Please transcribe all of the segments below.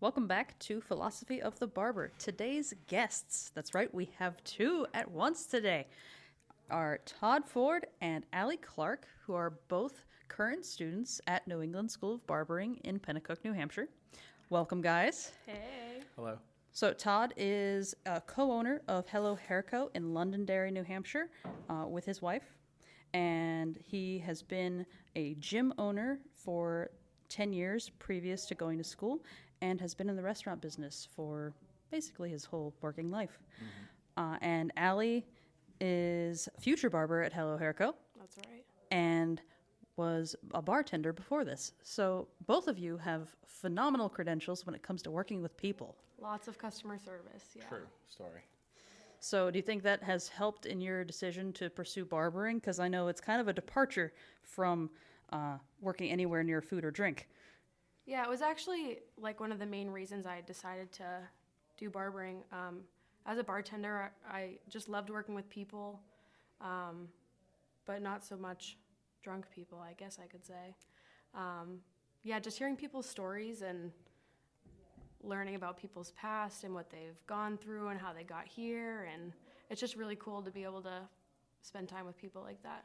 Welcome back to Philosophy of the Barber. Today's guests, that's right, we have two at once today, are Todd Ford and Alli Clark, who are both current students at New England School of Barbering in Penacook, New Hampshire. Welcome, guys. Hey. Hello. So Todd is a co-owner of Hello Hair Co. in Londonderry, New Hampshire, with his wife, and he has been a gym owner for 10 years previous to going to school, and has been in the restaurant business for basically his whole working life. And Alli is future barber at Hello Hair Co. That's right. and was a bartender before this. So both of you have phenomenal credentials when it comes to working with people. Lots of customer service, yeah. True story. So do you think that has helped in your decision to pursue barbering? Because I know it's kind of a departure from working anywhere near food or drink. Yeah, it was actually like one of the main reasons I decided to do barbering. As a bartender, I just loved working with people, but not so much drunk people, I guess I could say. Yeah, just hearing people's stories and learning about people's past and what they've gone through and how they got here. And it's just really cool to be able to spend time with people like that.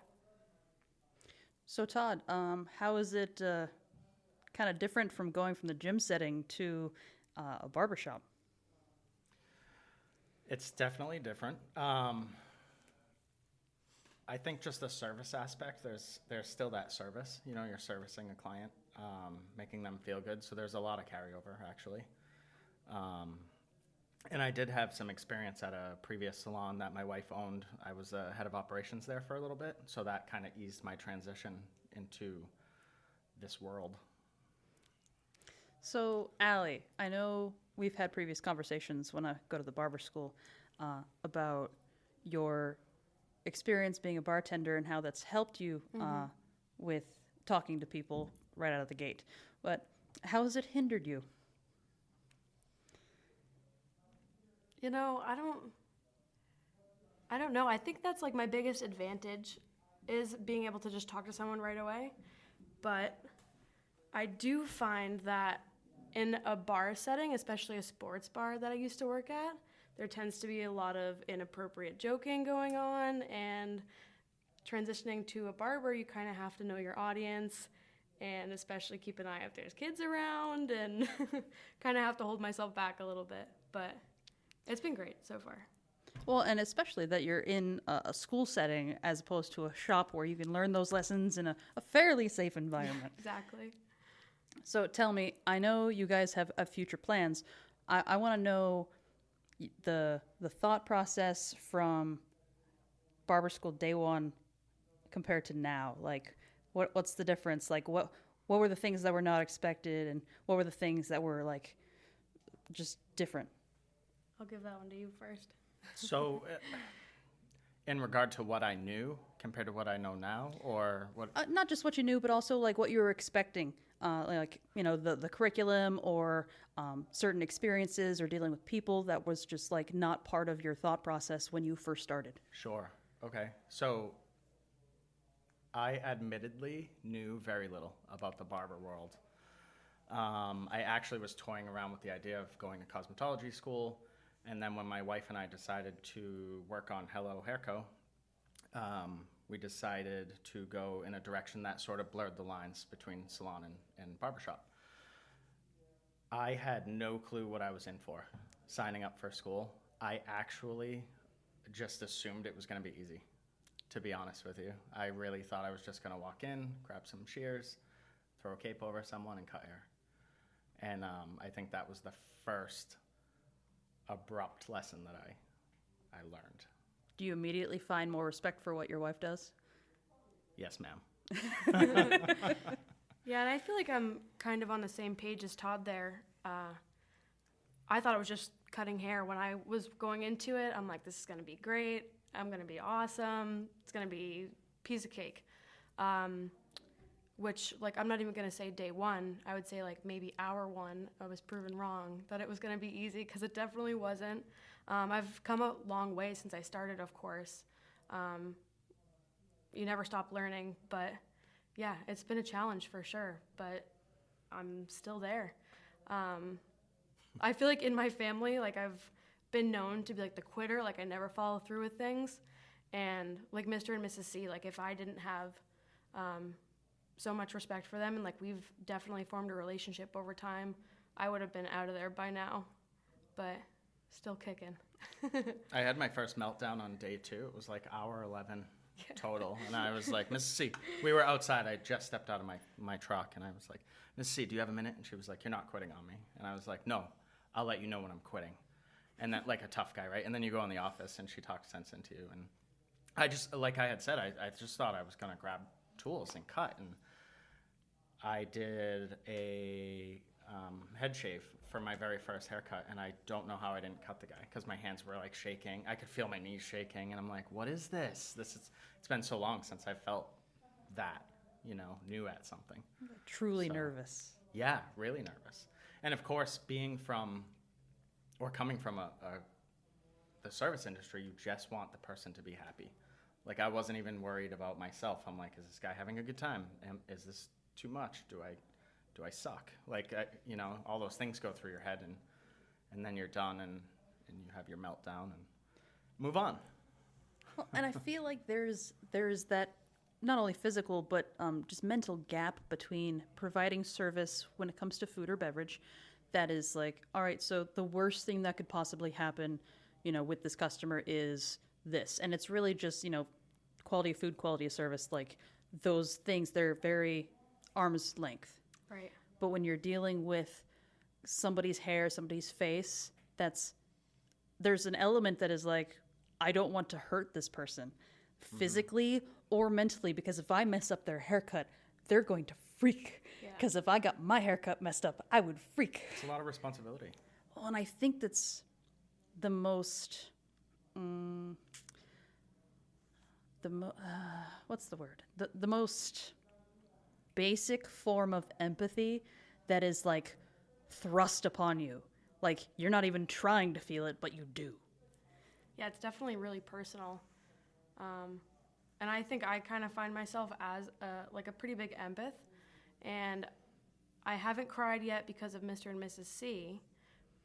So Todd, how is it kind of different from going from the gym setting to a barbershop? It's definitely different. I think just the service aspect, there's still that service. You know, you're servicing a client, making them feel good. So there's a lot of carryover, actually. And I did have some experience at a previous salon that my wife owned. I was the head of operations there for a little bit. So that kind of eased my transition into this world. So, Alli, I know we've had previous conversations when I go to the barber school about your experience being a bartender and how that's helped you with talking to people right out of the gate. But how has it hindered you? You know, I don't know. I think that's like my biggest advantage is being able to just talk to someone right away. But I do find that in a bar setting, especially a sports bar that I used to work at, there tends to be a lot of inappropriate joking going on, and transitioning to a barber, you kind of have to know your audience and especially keep an eye if there's kids around, and kind of have to hold myself back a little bit. But it's been great so far. Well, and especially that you're in a school setting as opposed to a shop where you can learn those lessons in a fairly safe environment. Exactly. So tell me, I know you guys have future plans. I want to know the thought process from barber school day one compared to now. Like, what's the difference? Like, what were the things that were not expected, and what were the things that were like just different? I'll give that one to you first. So, in regard to what I knew compared to what I know now, or what? Not just what you knew, but also like what you were expecting. Like, you know, the curriculum or certain experiences or dealing with people that was just like not part of your thought process when you first started. Sure. Okay. So, I admittedly knew very little about the barber world. I actually was toying around with the idea of going to cosmetology school. And then when my wife and I decided to work on Hello Hair Co., we decided to go in a direction that sort of blurred the lines between salon and barbershop. I had no clue what I was in for signing up for school. I actually just assumed it was going to be easy, to be honest with you. I really thought I was just going to walk in, grab some shears, throw a cape over someone, and cut hair. And I think that was the first abrupt lesson that I learned. Do you immediately find more respect for what your wife does? Yes, ma'am. Yeah, and I feel like I'm kind of on the same page as Todd there. I thought it was just cutting hair. When I was going into it, I'm like, this is going to be great. I'm going to be awesome. It's going to be a piece of cake. Which, like, I'm not even going to say day one. I would say, like, maybe hour one, I was proven wrong that it was going to be easy, because it definitely wasn't. I've come a long way since I started, of course. You never stop learning, but, yeah, it's been a challenge for sure, but I'm still there. I feel like in my family, like I've been known to be like the quitter, like I never follow through with things. And like Mr. and Mrs. C, like if I didn't have so much respect for them, and like we've definitely formed a relationship over time, I would have been out of there by now, but still kicking. I had my first meltdown on day 2. It was like hour 11 total. And I was like, Mrs. C, we were outside. I just stepped out of my truck, and I was like, Mrs. C, do you have a minute? And she was like, you're not quitting on me. And I was like, no, I'll let you know when I'm quitting. And that, like a tough guy, right? And then you go in the office, and she talks sense into you. And I just, like I had said, I just thought I was going to grab tools and cut. And I did a head shave for my very first haircut, and I don't know how I didn't cut the guy because my hands were like shaking. I could feel my knees shaking, and I'm like, what is this? It's been so long since I felt that, new at something. Truly nervous. Yeah, really nervous. And of course, being from or coming from the service industry, you just want the person to be happy. Like, I wasn't even worried about myself. I'm like, is this guy having a good time? Is this too much? Do I suck? Like, all those things go through your head, and then you're done, and you have your meltdown and move on. Well, and I feel like there's that not only physical but just mental gap between providing service when it comes to food or beverage. That is like, all right, so the worst thing that could possibly happen, with this customer is this, and it's really just quality of food, quality of service, like those things. They're very arm's length. Right. But when you're dealing with somebody's hair, somebody's face, there's an element that is like, I don't want to hurt this person physically or mentally, because if I mess up their haircut, they're going to freak. Because if I got my haircut messed up, I would freak. It's a lot of responsibility. Well, and I think that's the most, what's the word? The most basic form of empathy that is like thrust upon you. Like, you're not even trying to feel it, but you do. Yeah, it's definitely really personal. And I think I kind of find myself as a pretty big empath. And I haven't cried yet because of Mr. and Mrs. C,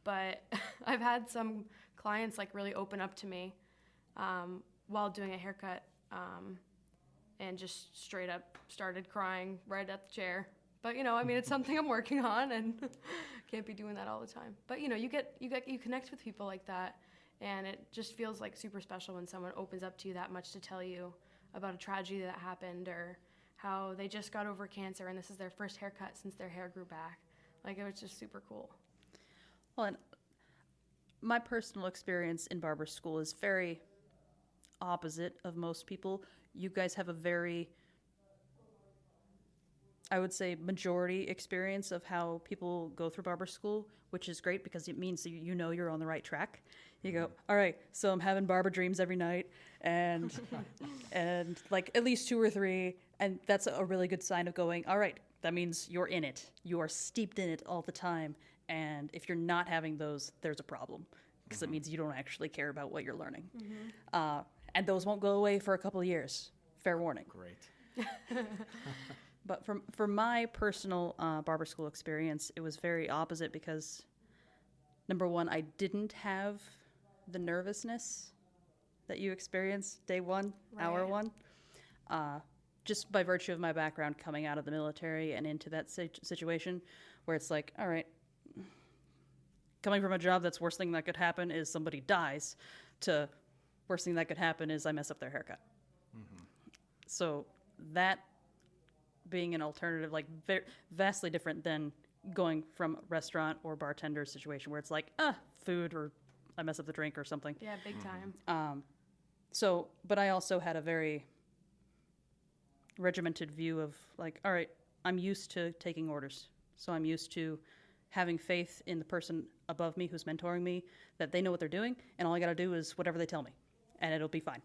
but I've had some clients like really open up to me while doing a haircut and just straight up started crying right at the chair. But it's something I'm working on, and can't be doing that all the time. But you connect with people like that, and it just feels like super special when someone opens up to you that much to tell you about a tragedy that happened, or how they just got over cancer and this is their first haircut since their hair grew back. Like, it was just super cool. Well, and my personal experience in barber school is very opposite of most people. You guys have a very, I would say, majority experience of how people go through barber school, which is great because it means you're on the right track. You go, all right, so I'm having barber dreams every night, and and like at least 2 or 3, and that's a really good sign of going, all right, that means you're in it. You are steeped in it all the time, and if you're not having those, there's a problem, because it means you don't actually care about what you're learning. And those won't go away for a couple of years. Fair warning. Great. But for my personal barber school experience, it was very opposite because, number one, I didn't have the nervousness that you experienced day one, hour one. Just by virtue of my background coming out of the military and into that situation where it's like, all right, coming from a job that's worst thing that could happen is somebody dies, to worst thing that could happen is I mess up their haircut. So that being an alternative, like vastly different than going from restaurant or bartender situation where it's like, food, or I mess up the drink or something. Yeah, big time. But I also had a very regimented view of like, all right, I'm used to taking orders. So I'm used to having faith in the person above me who's mentoring me, that they know what they're doing, and all I got to do is whatever they tell me, and it'll be fine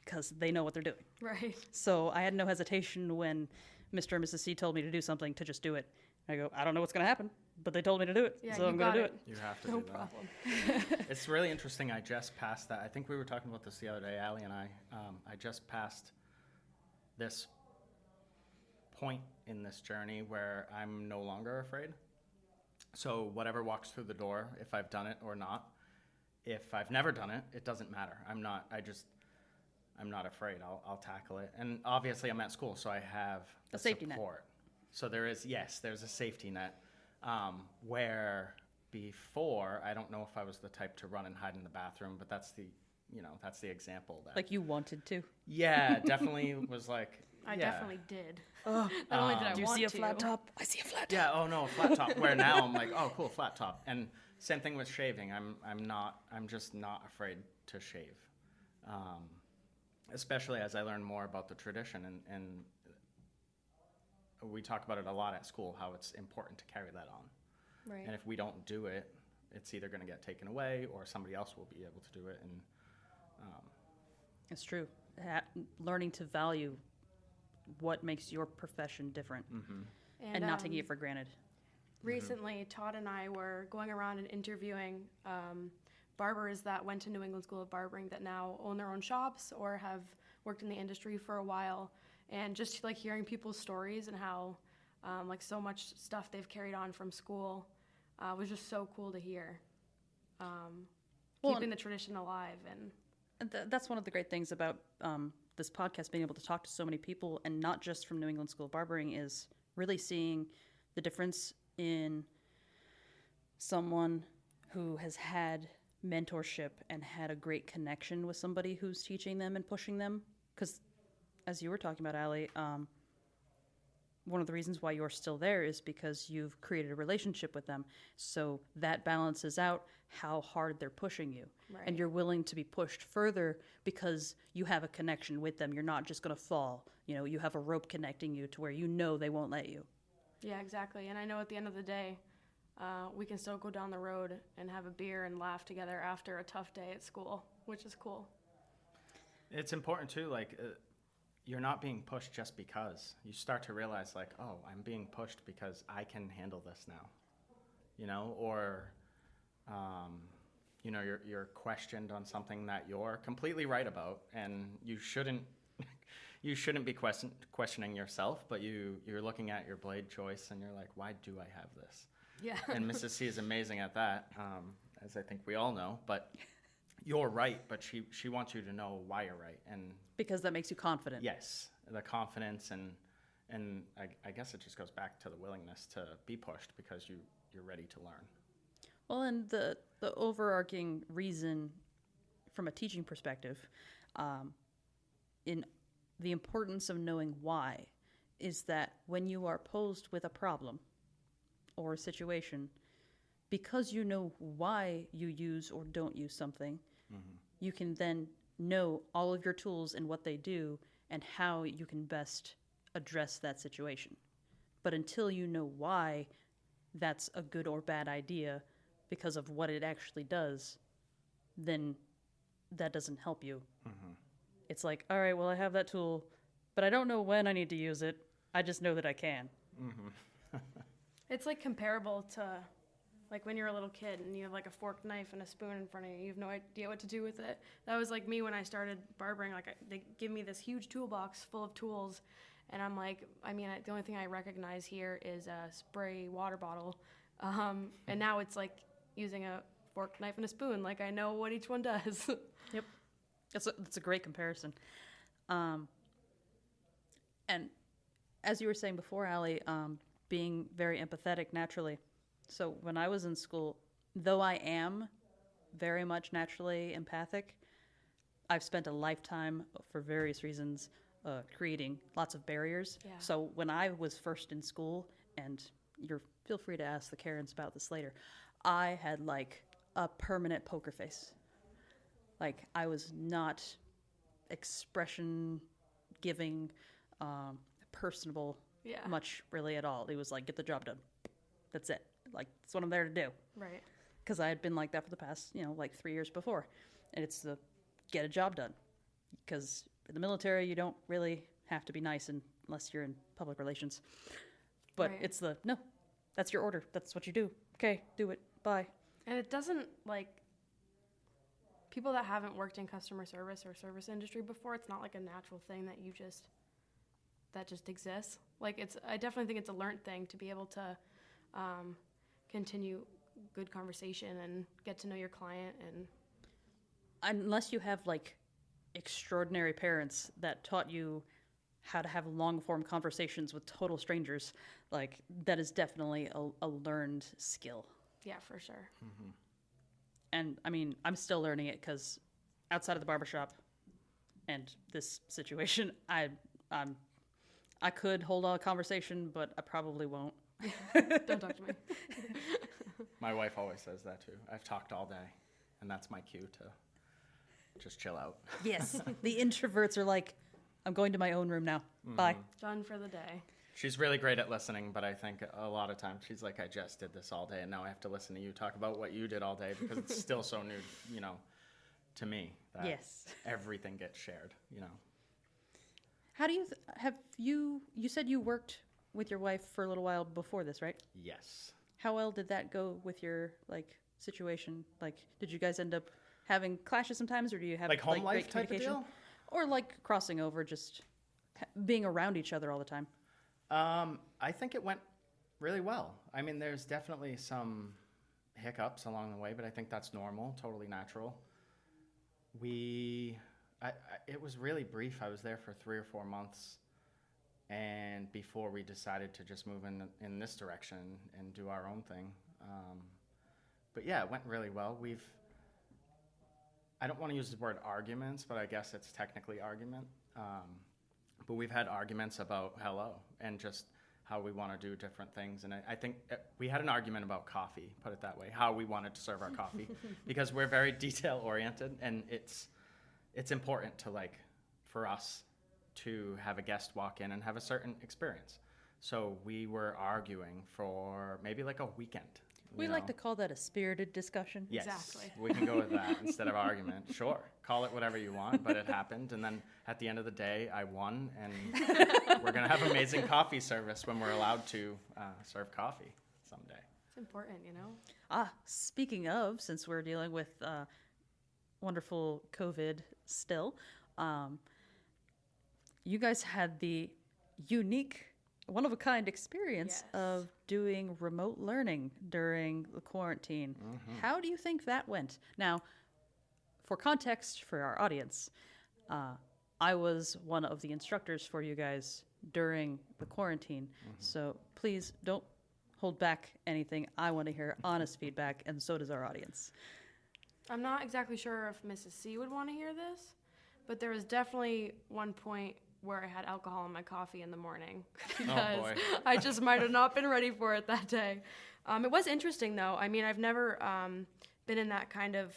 because they know what they're doing. Right. So I had no hesitation when Mr. and Mrs. C told me to do something to just do it. I go, I don't know what's going to happen, but they told me to do it, so I'm going to do it. You have to No do that. problem. It's really interesting. I just passed that. I think we were talking about this the other day, Alli and I. I just passed this point in this journey where I'm no longer afraid. So whatever walks through the door, if I've done it or not, if I've never done it, it doesn't matter. I'm not afraid. I'll tackle it. And obviously I'm at school, so I have A safety net. support. So there's a safety net, where before, I don't know if I was the type to run and hide in the bathroom, but that's the example that. Like you wanted to. Yeah, definitely was like. I yeah. definitely did. Not only did I Do you want see a to. flat top? I see a flat top. Yeah. Oh no, a flat top. Where now I'm like, oh cool, flat top. And same thing with shaving. I'm just not afraid to shave, especially as I learn more about the tradition and we talk about it a lot at school, how it's important to carry that on. Right. And if we don't do it, it's either going to get taken away or somebody else will be able to do it. And It's true. Learning to value what makes your profession different and not taking it for granted. Recently, Todd and I were going around and interviewing barbers that went to New England School of Barbering that now own their own shops or have worked in the industry for a while, and just like hearing people's stories and how like so much stuff they've carried on from school was just so cool to hear. Keeping the tradition alive and That's one of the great things about this podcast, being able to talk to so many people, and not just from New England School of Barbering, is really seeing the difference in someone who has had mentorship and had a great connection with somebody who's teaching them and pushing them. Because as you were talking about, Alli, one of the reasons why you're still there is because you've created a relationship with them. So that balances out how hard they're pushing you. Right. And you're willing to be pushed further because you have a connection with them. You're not just going to fall. You have a rope connecting you to where they won't let you. Yeah, exactly. And I know at the end of the day, we can still go down the road and have a beer and laugh together after a tough day at school, which is cool. it's important too, like, you're not being pushed just because. You start to realize, like, oh, I'm being pushed because I can handle this now, or you're questioned on something that you're completely right about, and you shouldn't be questioning yourself, but you're looking at your blade choice and you're like, why do I have this? Yeah. And Mrs. C is amazing at that, as I think we all know, but you're right, but she wants you to know why you're right. And Because that makes you confident. yes, the confidence and I guess it just goes back to the willingness to be pushed because you're ready to learn. Well, and the overarching reason from a teaching perspective, in the importance of knowing why, is that when you are posed with a problem or a situation, because you know why you use or don't use something, you can then know all of your tools and what they do and how you can best address that situation. But until you know why that's a good or bad idea because of what it actually does, then that doesn't help you. It's like, all right, well, I have that tool, but I don't know when I need to use it. I just know that I can. It's like comparable to like when you're a little kid and you have like a fork, knife, and a spoon in front of you. You have no idea what to do with it. That was like me when I started barbering. Like they give me this huge toolbox full of tools, and I'm like, the only thing I recognize here is a spray water bottle, and now it's like using a fork, knife, and a spoon. Like I know what each one does. Yep. That's a great comparison. And as you were saying before, Alli, being very empathetic naturally. So when I was in school, though I am very much naturally empathic, I've spent a lifetime, for various reasons, creating lots of barriers. Yeah. So when I was first in school, and feel free to ask the Karens about this later, I had like a permanent poker face. Like I was not expression giving, personable, much really at all. It was like, get the job done. That's it. Like, that's what I'm there to do. Right. Because I had been like that for the past, like 3 years before. And it's the get a job done. Because in the military, you don't really have to be nice unless you're in public relations. But Right. it's no, that's your order. That's what you do. Okay, do it. Bye. And it doesn't, like, people that haven't worked in customer service or service industry before, it's not like a natural thing that that just exists. Like, I definitely think it's a learned thing to be able to continue good conversation and get to know your client. And Unless you have like extraordinary parents that taught you how to have long form conversations with total strangers, like that is definitely a learned skill. yeah, for sure. And I mean, I'm still learning it because outside of the barbershop and this situation, I could hold a conversation, but I probably won't. Don't talk to me. My wife always says that too. I've talked all day, and that's my cue to just chill out. Yes, the introverts are like, I'm going to my own room now. Bye. Done for the day. She's really great at listening, but I think a lot of times she's like, I just did this all day, and now I have to listen to you talk about what you did all day because it's still so new, to me. That Yes. everything gets shared, How do you said you worked with your wife for a little while before this, right? Yes. How well did that go with your situation? Like, did you guys end up having clashes sometimes, or do you have Like home great life type of communication? deal? Or like crossing over, just being around each other all the time? I think it went really well. I mean, there's definitely some hiccups along the way, but I think that's normal, totally natural. It was really brief. I was there for 3 or 4 months, and before we decided to just move in this direction and do our own thing. But yeah, it went really well. I don't want to use the word arguments, but I guess it's technically argument. But we've had arguments about hello and just how we want to do different things. And I think we had an argument about coffee, put it that way, how we wanted to serve our coffee, because we're very detail oriented, and it's important to for us to have a guest walk in and have a certain experience. So we were arguing for maybe like a weekend. We like to call that a spirited discussion. Yes, Exactly. we can go with that instead of argument. Sure, call it whatever you want, but it happened. And then at the end of the day, I won, and we're going to have amazing coffee service when we're allowed to serve coffee someday. It's important, Speaking of, since we're dealing with wonderful COVID still, you guys had the unique, one-of-a-kind experience Yes. of doing remote learning during the quarantine. How do you think that went? Now, for context for our audience, I was one of the instructors for you guys during the quarantine, so please don't hold back anything. I want to hear honest feedback, and so does our audience. I'm not exactly sure if Mrs. C would want to hear this, but there was definitely one point where I had alcohol in my coffee in the morning because boy. I just might have not been ready for it that day. It was interesting, though. I mean, I've never been in that kind of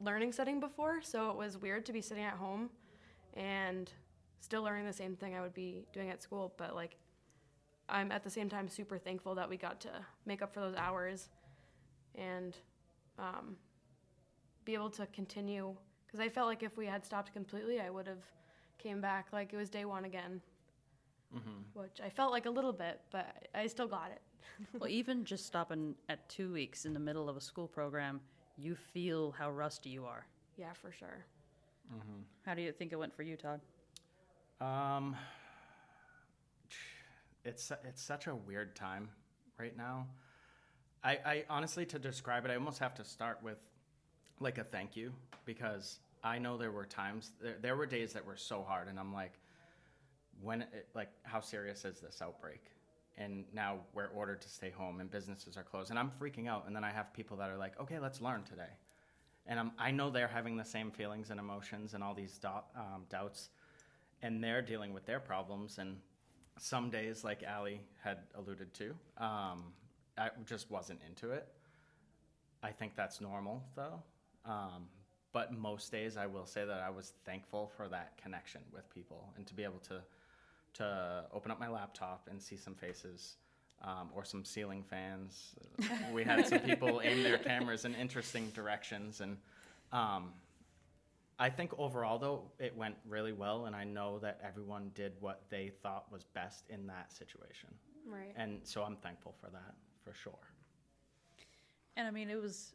learning setting before, so it was weird to be sitting at home and still learning the same thing I would be doing at school, but I'm at the same time super thankful that we got to make up for those hours and be able to continue, because I felt like if we had stopped completely, I would have came back like it was day one again, which I felt like a little bit, but I still got it. Well, even just stopping at 2 weeks in the middle of a school program, you feel how rusty you are. Yeah, for sure. How do you think it went for you, Todd? It's such a weird time right now. I honestly, to describe it, I almost have to start with a thank you, because I know there were times, there were days that were so hard, and I'm like, how serious is this outbreak? And now we're ordered to stay home and businesses are closed, and I'm freaking out. And then I have people that are like, okay, let's learn today. And I know they're having the same feelings and emotions and all these doubts, and they're dealing with their problems. And some days, like Alli had alluded to, I just wasn't into it. I think that's normal, though. But most days, I will say that I was thankful for that connection with people and to be able to open up my laptop and see some faces, or some ceiling fans. We had some people aim their cameras in interesting directions. And I think overall, though, it went really well, and I know that everyone did what they thought was best in that situation. Right. And so I'm thankful for that, for sure. And I mean, it was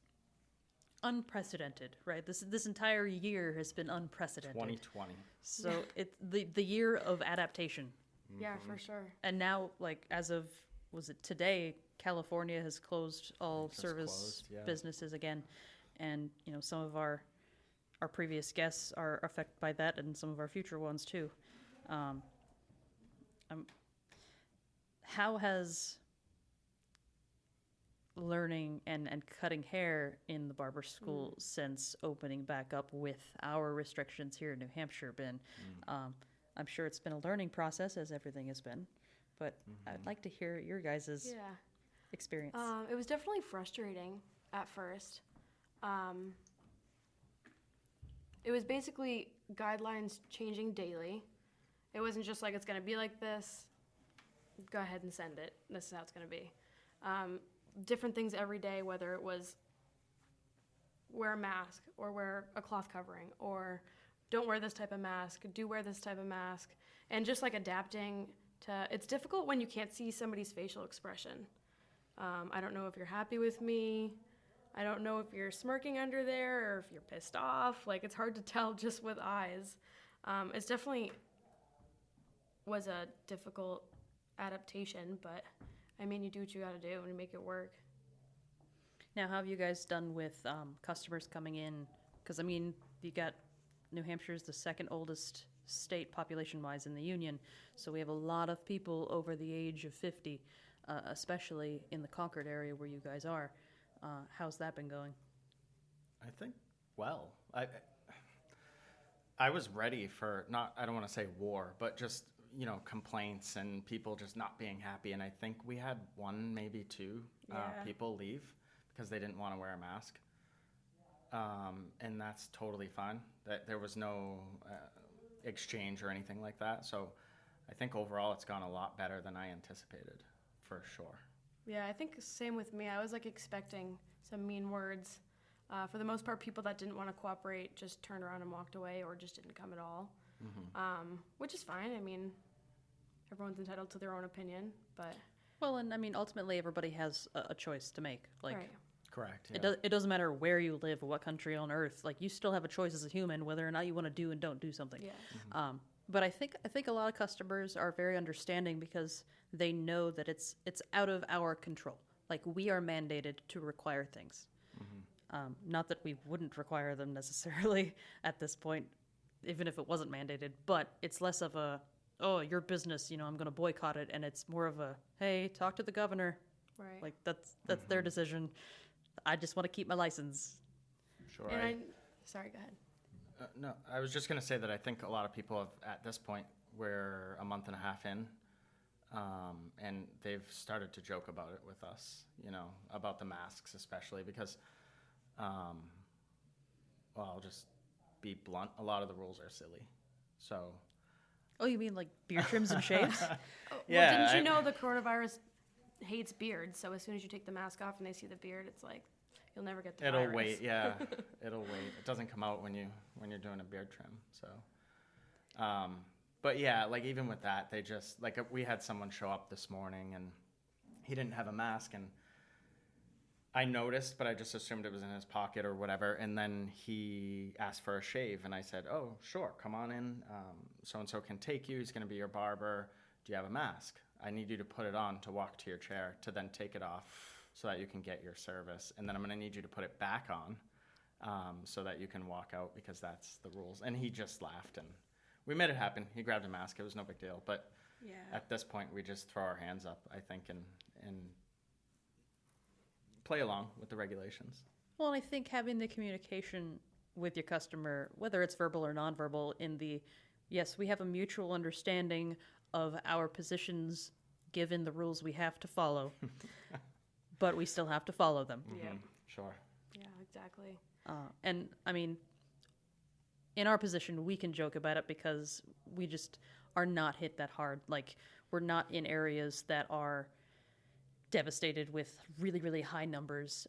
unprecedented, right? This entire year has been unprecedented. 2020. So it's the year of adaptation. Yeah, for sure. And now, as of was it today? California has closed all Just service closed, yeah. businesses again, and some of our previous guests are affected by that, and some of our future ones too. Um, how has learning and cutting hair in the barber school since opening back up with our restrictions here in New Hampshire been? I'm sure it's been a learning process, as everything has been, but I'd like to hear your guys' Yeah. experience. It was definitely frustrating at first. It was basically guidelines changing daily. It wasn't just like, it's going to be like this, go ahead and send it. This is how it's going to be. Different things every day, whether it was wear a mask or wear a cloth covering, or don't wear this type of mask, do wear this type of mask, and just like adapting to, it's difficult when you can't see somebody's facial expression. I don't know if you're happy with me. I don't know if you're smirking under there or if you're pissed off. Like, it's hard to tell just with eyes. It's definitely was a difficult adaptation, but I mean, you do what you got to do and you make it work. Now, how have you guys done with customers coming in? Because, I mean, you got New Hampshire's the second oldest state population-wise in the Union, so we have a lot of people over the age of 50, especially in the Concord area where you guys are. How's that been going? I think, well, I was ready for, not, I don't want to say war, but just, complaints and people just not being happy. And I think we had one, maybe two people leave because they didn't want to wear a mask. And that's totally fine. There was no exchange or anything like that. So I think overall it's gone a lot better than I anticipated, for sure. Yeah, I think same with me. I was like expecting some mean words. For the most part, people that didn't want to cooperate just turned around and walked away or just didn't come at all, which is fine. I mean, everyone's entitled to their own opinion, but... Well, and I mean, ultimately everybody has a choice to make. Like, right. Correct. Yeah. It doesn't matter where you live or what country on earth. Like, you still have a choice as a human whether or not you want to do and don't do something. Yeah. But I think a lot of customers are very understanding because they know that it's out of our control. Like, we are mandated to require things. Not that we wouldn't require them necessarily at this point, even if it wasn't mandated. But it's less of a, oh, your business, I'm going to boycott it, and it's more of a, hey, talk to the governor. Right. Like, that's their decision. I just want to keep my license. Sure. And sorry, go ahead. No, I was just going to say that I think a lot of people have, at this point, we're a month and a half in, and they've started to joke about it with us, about the masks especially, because, well, I'll just be blunt, a lot of the rules are silly. So. Oh, you mean like beard trims and shaves? Yeah, well, didn't you know the coronavirus hates beards? So as soon as you take the mask off and they see the beard, it's like, you'll never get the virus. It'll wait, yeah. It'll wait. It doesn't come out when you're doing a beard trim. So, but yeah, like even with that, they just like we had someone show up this morning and he didn't have a mask, and I noticed, but I just assumed it was in his pocket or whatever. And then he asked for a shave, and I said, "Oh, sure, come on in. So and so can take you. He's going to be your barber. Do you have a mask? I need you to put it on to walk to your chair, to then take it off, so that you can get your service. And then I'm going to need you to put it back on so that you can walk out, because that's the rules." And he just laughed, and we made it happen. He grabbed a mask. It was no big deal. But at this point, we just throw our hands up, I think, and play along with the regulations. Well, and I think having the communication with your customer, whether it's verbal or nonverbal, in the, yes, we have a mutual understanding of our positions given the rules we have to follow, but we still have to follow them. Yeah. Sure. Yeah, exactly. And I mean, in our position, we can joke about it because we just are not hit that hard. Like, we're not in areas that are devastated with really, really high numbers.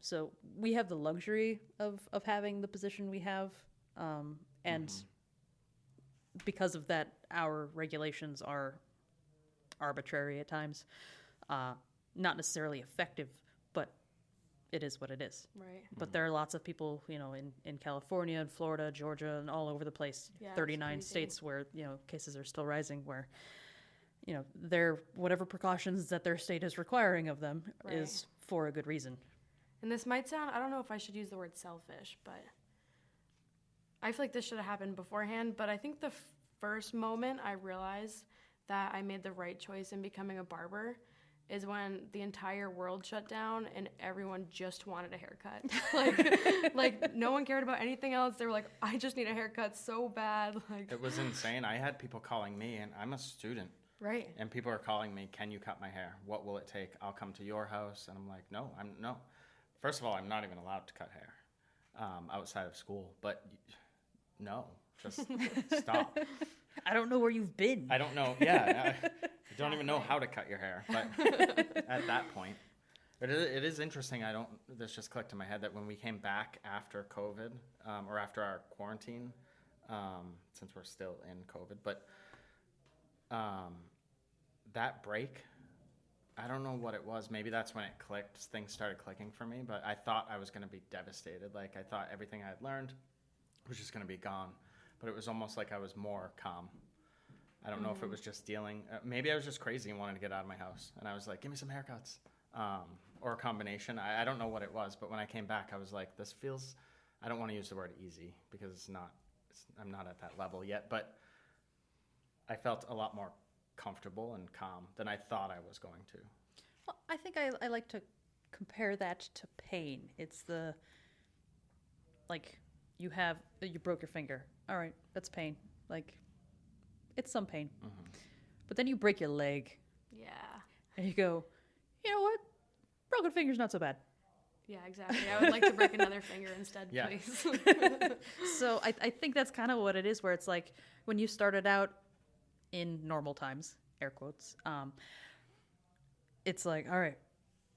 So we have the luxury of having the position we have. And because of that, our regulations are arbitrary at times. Not necessarily effective, but it is what it is. Right. But there are lots of people, in California and Florida, Georgia, and all over the place, Yeah, 39 it's crazy. states where, cases are still rising, where, their whatever precautions that their state is requiring of them Right. is for a good reason. And this might sound, I don't know if I should use the word selfish, but I feel like this should have happened beforehand. But I think the first moment I realized that I made the right choice in becoming a barber is when the entire world shut down and everyone just wanted a haircut. like no one cared about anything else. They were like, I just need a haircut so bad. Like, It was insane. I had people calling me, and I'm a student, right. and people are calling me, can you cut my hair? What will it take? I'll come to your house. And I'm like, no. First of all, I'm not even allowed to cut hair outside of school. But no, just stop. I don't know where you've been. I don't know. Yeah, I don't even know how to cut your hair. But at that point, it is interesting. This just clicked in my head that when we came back after COVID, or after our quarantine, since we're still in COVID, but that break, I don't know what it was. Maybe that's when it clicked. Things started clicking for me, but I thought I was going to be devastated. Like, I thought everything I had learned was just going to be gone. But it was almost like I was more calm. I don't know if it was just dealing. Maybe I was just crazy and wanted to get out of my house. And I was like, give me some haircuts. Or a combination. I don't know what it was. But when I came back, I was like, this feels, I don't want to use the word easy because I'm not at that level yet. But I felt a lot more comfortable and calm than I thought I was going to. Well, I think I like to compare that to pain. It's you broke your finger. All right, that's pain. Like, it's some pain. Mm-hmm. But then you break your leg, Yeah. and you go, you know what? Broken finger's not so bad. Yeah, exactly. I would like to break another finger instead, Yeah. please. So I think that's kind of what it is, where it's like when you started out in normal times, air quotes, it's like, all right,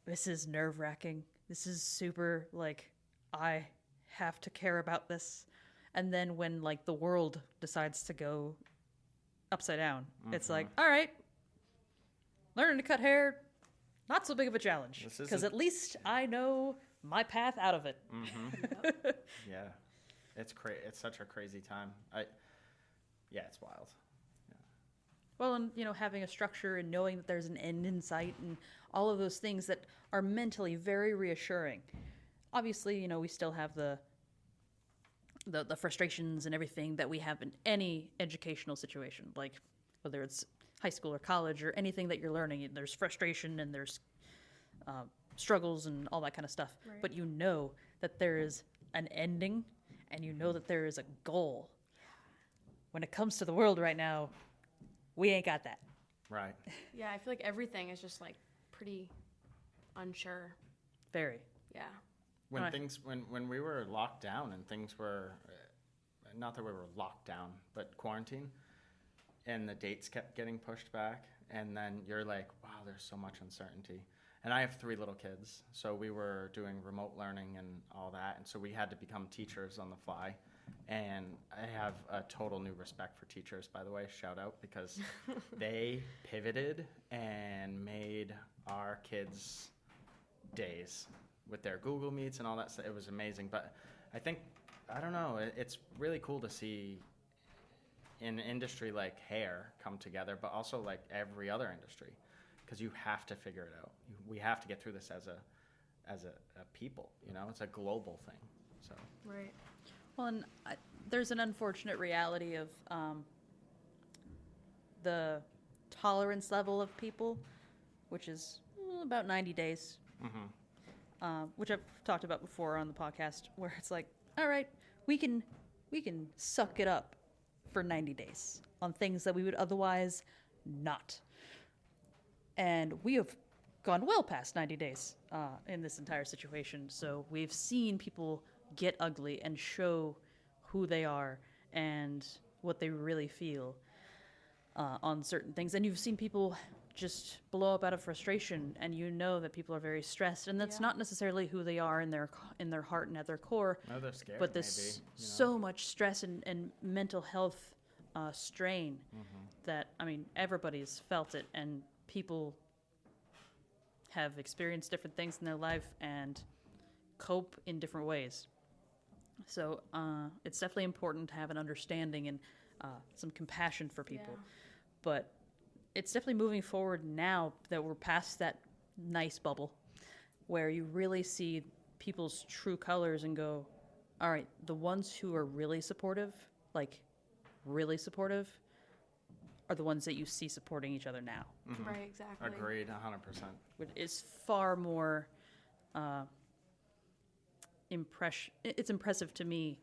this is nerve-wracking. This is super, like, I have to care about this. And then when, like, the world decides to go upside down, it's like, all right, learning to cut hair, not so big of a challenge. This Because isn't- at least I know my path out of it. Yeah. It's such a crazy time. It's wild. Well, and, having a structure and knowing that there's an end in sight and all of those things that are mentally very reassuring. Obviously, we still have the frustrations and everything that we have in any educational situation, like whether it's high school or college or anything that you're learning, there's frustration and there's struggles and all that kind of stuff. Right. But you know that there is an ending and you know that there is a goal. When it comes to the world right now, we ain't got that. Right. Yeah, I feel like everything is just like pretty unsure. Very. Yeah. When Right. when we were locked down and things were, not that we were locked down, but quarantine, and the dates kept getting pushed back, and then you're like, wow, there's so much uncertainty. And I have 3 little kids, so we were doing remote learning and all that, and so we had to become teachers on the fly. And I have a total new respect for teachers, by the way, shout out, because they pivoted and made our kids' days with their Google Meets and all that stuff. It was amazing. But I don't know, it's really cool to see an industry like hair come together, but also like every other industry, because you have to figure it out. We have to get through this as a people, it's a global thing. So Right. Well, and there's an unfortunate reality of the tolerance level of people, which is about 90 days, which I've talked about before on the podcast, where it's like, all right, we can suck it up for 90 days on things that we would otherwise not. And we have gone well past 90 days in this entire situation. So we've seen people get ugly and show who they are and what they really feel on certain things. And you've seen people just blow up out of frustration, and you know that people are very stressed, and that's Yeah. not necessarily who they are in their heart and at their core. no, they're scared. But there's maybe, so much stress and mental health strain that, everybody's felt it, and people have experienced different things in their life and cope in different ways. So it's definitely important to have an understanding and some compassion for people. Yeah. But it's definitely moving forward now that we're past that nice bubble where you really see people's true colors and go, all right, the ones who are really supportive, like really supportive, are the ones that you see supporting each other now. Right, exactly. Agreed, 100%. Which is far more it's impressive to me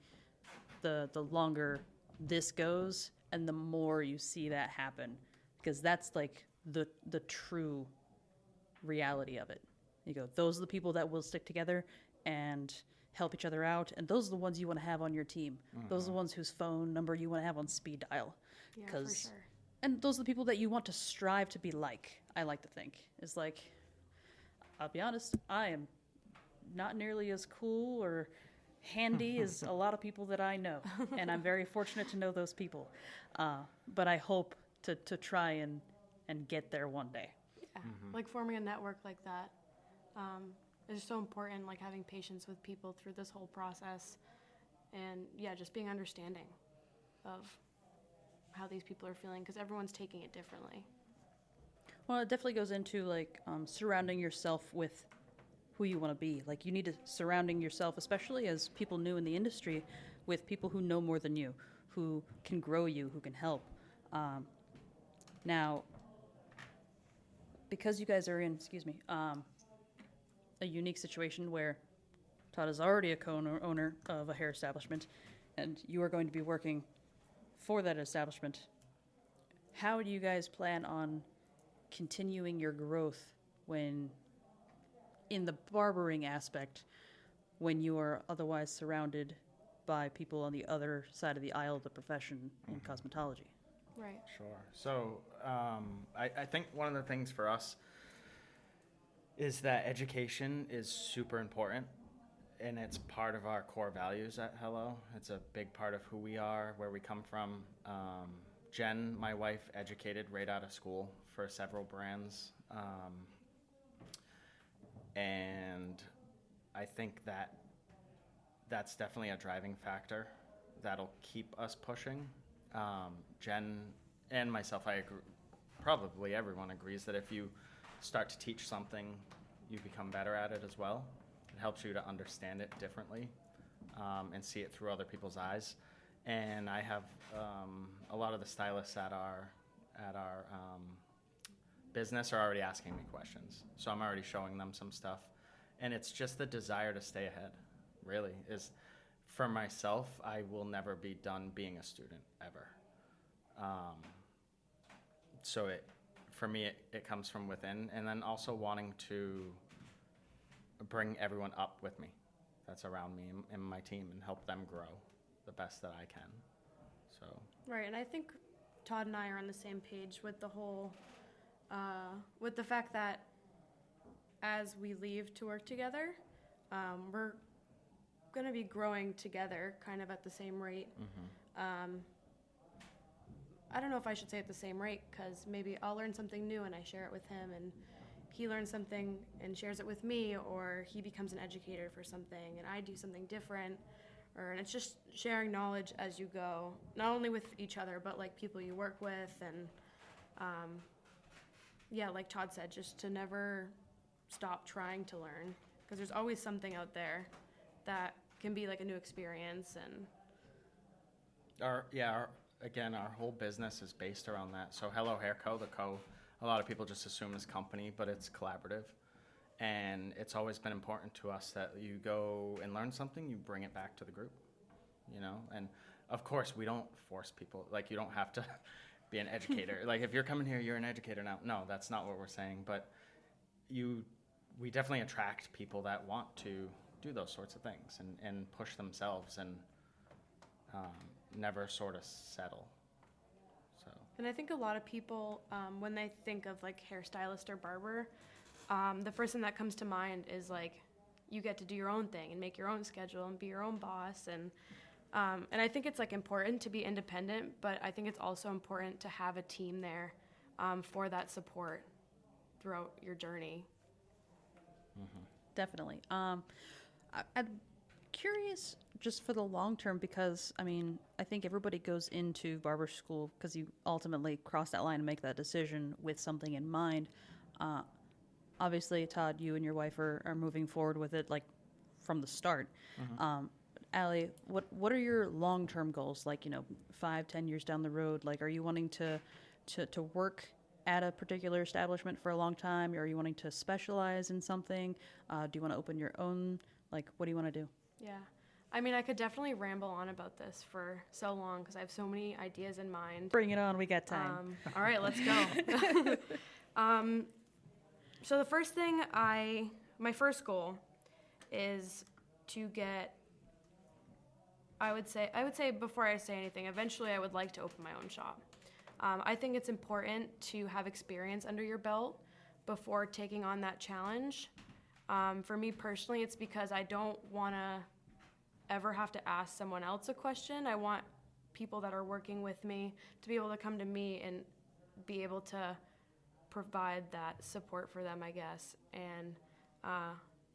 the longer this goes and the more you see that happen, because that's like the true reality of it. You go, those are the people that will stick together and help each other out, and those are the ones you want to have on your team. Those are the ones whose phone number you want to have on speed dial. Yeah, for sure. And those are the people that you want to strive to be like, I like to think. Is like, I'll be honest, I am not nearly as cool or handy as a lot of people that I know. And I'm very fortunate to know those people. But I hope to try and get there one day. Yeah, like forming a network like that is so important, like having patience with people through this whole process. And yeah, just being understanding of how these people are feeling, because everyone's taking it differently. Well, it definitely goes into like surrounding yourself with who you want to be. Like you need to surrounding yourself, especially as people new in the industry, with people who know more than you, who can grow you, who can help. Now, because you guys are in, a unique situation where Todd is already a co-owner of a hair establishment, and you are going to be working for that establishment, how do you guys plan on continuing your growth when, in the barbering aspect, when you are otherwise surrounded by people on the other side of the aisle of the profession in cosmetology? Right. Sure. So I think one of the things for us is that education is super important, and it's part of our core values at Hello. It's a big part of who we are, where we come from. Jen, my wife, educated right out of school for several brands. And I think that that's definitely a driving factor that'll keep us pushing. Jen and myself, I agree, probably everyone agrees that if you start to teach something, you become better at it as well. It helps you to understand it differently and see it through other people's eyes. And I have a lot of the stylists at our business are already asking me questions, so I'm already showing them some stuff. And it's just the desire to stay ahead, really. Is for myself, I will never be done being a student ever. So for me, it comes from within, and then also wanting to bring everyone up with me that's around me and my team, and help them grow the best that I can. So Right, and I think Todd and I are on the same page with the whole, with the fact that as we leave to work together, we're going to be growing together kind of at the same rate. I don't know if I should say at the same rate, because maybe I'll learn something new and I share it with him, and he learns something and shares it with me, or he becomes an educator for something and I do something different. And it's just sharing knowledge as you go, not only with each other, but like people you work with. And yeah, like Todd said, just to never stop trying to learn, because there's always something out there that can be like a new experience. And our whole business is based around that. So Hello Hair Co., a lot of people just assume is company, but it's collaborative. And it's always been important to us that you go and learn something, you bring it back to the group, And of course, we don't force people. Like, you don't have to be an educator. Like, if you're coming here, you're an educator now. No, that's not what we're saying. But we definitely attract people that want to do those sorts of things and push themselves and never sort of settle. So. And I think a lot of people, when they think of like hairstylist or barber, the first thing that comes to mind is like, you get to do your own thing and make your own schedule and be your own boss. And I think it's like important to be independent, but I think it's also important to have a team there for that support throughout your journey. Definitely. I'm curious just for the long term because, I mean, I think everybody goes into barber school because you ultimately cross that line and make that decision with something in mind. Uh, Obviously, Todd, you and your wife are moving forward with it like from the start. Alli, what are your long term goals? Like, 5, 10 years down the road, like, are you wanting to work at a particular establishment for a long time? Or are you wanting to specialize in something? Do you want to open your own? Like, what do you want to do? Yeah. I mean, I could definitely ramble on about this for so long because I have so many ideas in mind. Bring it on. We got time. All right, let's go. So the first thing my first goal is to get, I would say before I say anything, eventually I would like to open my own shop. I think it's important to have experience under your belt before taking on that challenge. For me personally, it's because I don't want to ever have to ask someone else a question. I want people that are working with me to be able to come to me and be able to provide that support for them, I guess, and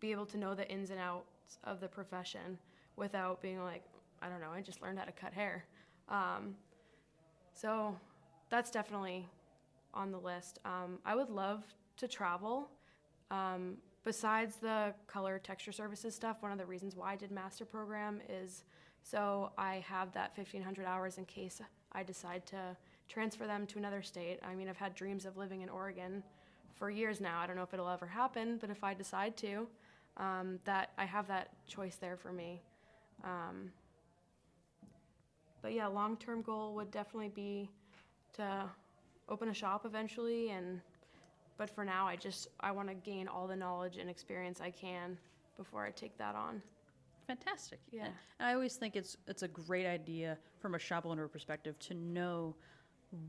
be able to know the ins and outs of the profession without being like, I don't know, I just learned how to cut hair. So that's definitely on the list. I would love to travel. Besides the color texture services stuff, one of the reasons why I did master program is so I have that 1,500 hours in case I decide to transfer them to another state. I mean, I've had dreams of living in Oregon for years now. I don't know if it'll ever happen, but if I decide to, that I have that choice there for me. But yeah, long-term goal would definitely be to open a shop eventually, but for now, I want to gain all the knowledge and experience I can before I take that on. Fantastic. Yeah. And I always think it's a great idea from a shop owner perspective to know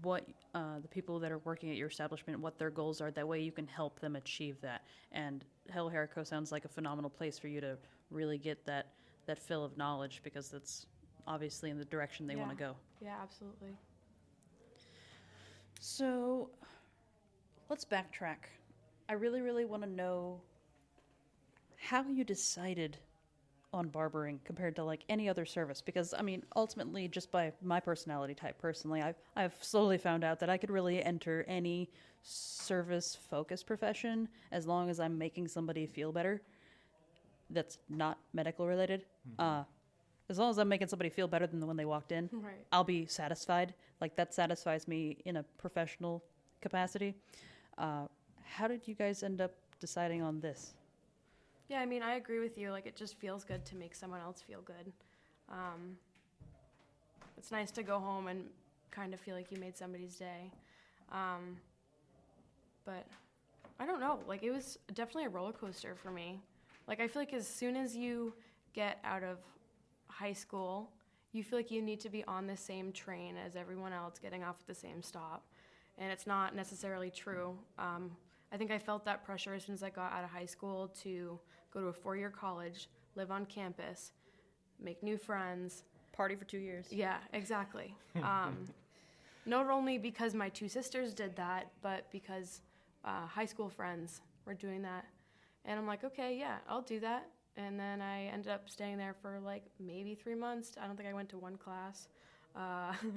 what the people that are working at your establishment, what their goals are. That way you can help them achieve that. And Hello Hair Co. sounds like a phenomenal place for you to really get that fill of knowledge because that's obviously in the direction they want to go. Yeah, absolutely. So let's backtrack. I really, really want to know how you decided on barbering compared to like any other service because I mean ultimately just by my personality type personally I've slowly found out that I could really enter any service focused profession as long as I'm making somebody feel better that's not medical related. As long as I'm making somebody feel better than when they walked in, Right. I'll be satisfied. Like that satisfies me in a professional capacity. How did you guys end up deciding on this? Yeah, I mean, I agree with you. Like, it just feels good to make someone else feel good. It's nice to go home and kind of feel like you made somebody's day. But I don't know. Like, it was definitely a roller coaster for me. Like, I feel like as soon as you get out of high school, you feel like you need to be on the same train as everyone else, getting off at the same stop. And it's not necessarily true. I think I felt that pressure as soon as I got out of high school to go to a 4-year college, live on campus, make new friends. Party for 2 years. Yeah, exactly. Not only because my 2 sisters did that, but because high school friends were doing that. And I'm like, okay, yeah, I'll do that. And then I ended up staying there for like maybe 3 months. I don't think I went to one class.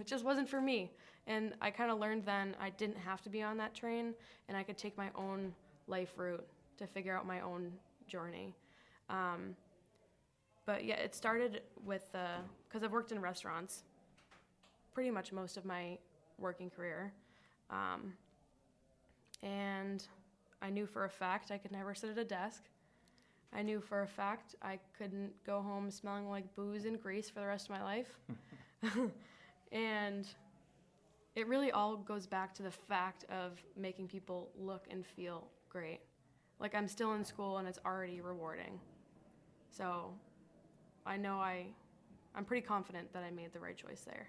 It just wasn't for me. And I kind of learned then I didn't have to be on that train and I could take my own life route to figure out my own journey. But yeah, it started with, because I've worked in restaurants pretty much most of my working career. And I knew for a fact I could never sit at a desk. I knew for a fact I couldn't go home smelling like booze and grease for the rest of my life. And it really all goes back to the fact of making people look and feel great. Like I'm still in school and it's already rewarding. So I know I'm pretty confident that I made the right choice there.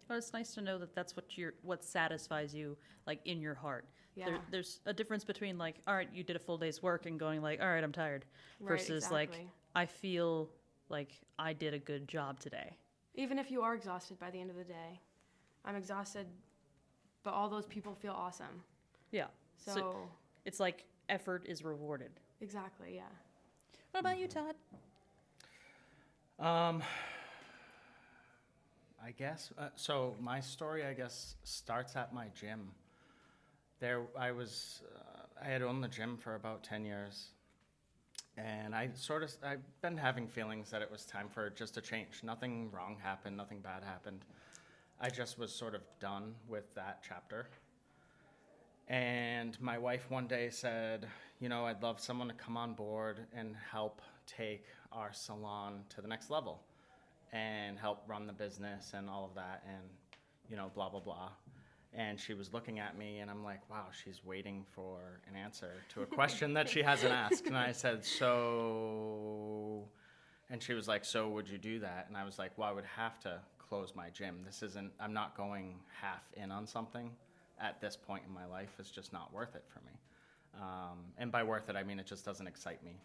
Well, it's nice to know that that's what satisfies you, like in your heart. Yeah. There's a difference between like, all right, you did a full day's work and going like, all right, I'm tired, Right, versus exactly. like, I feel like I did a good job today. Even if you are exhausted by the end of the day, I'm exhausted, but all those people feel awesome. Yeah. So It's like effort is rewarded. exactly, yeah. What about you, Todd? Um, I guess, so my story, I guess, starts at my gym. There, I had owned the gym for about 10 years. And I've been having feelings that it was time for just a change. Nothing wrong happened, nothing bad happened. I just was sort of done with that chapter. And my wife one day said, I'd love someone to come on board and help take our salon to the next level and help run the business and all of that and, blah, blah, blah. And she was looking at me and I'm like, wow, she's waiting for an answer to a question that she hasn't asked. And I said, and she was like, so would you do that? And I was like, well, I would have to close my gym. I'm not going half in on something at this point in my life. It's just not worth it for me. And by worth it, I mean it just doesn't excite me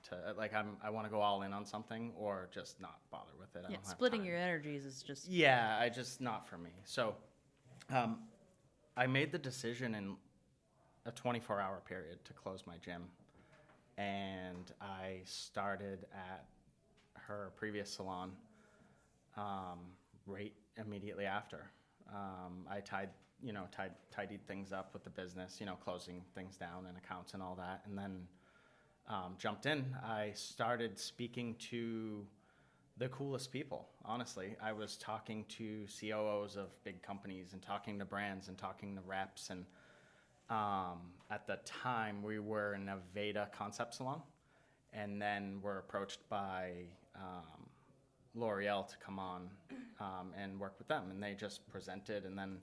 I want to go all in on something or just not bother with it. I don't have splitting time. your energies is just... Yeah, not for me. So I made the decision in a 24-hour period to close my gym. And I started at her previous salon right immediately after. I tidied things up with the business, closing things down and accounts and all that, and then jumped in. I started speaking to the coolest people, honestly. I was talking to COOs of big companies and talking to brands and talking to reps. And at the time, we were in a Veda concept salon, and then were approached by L'Oreal to come on and work with them. And they just presented, and then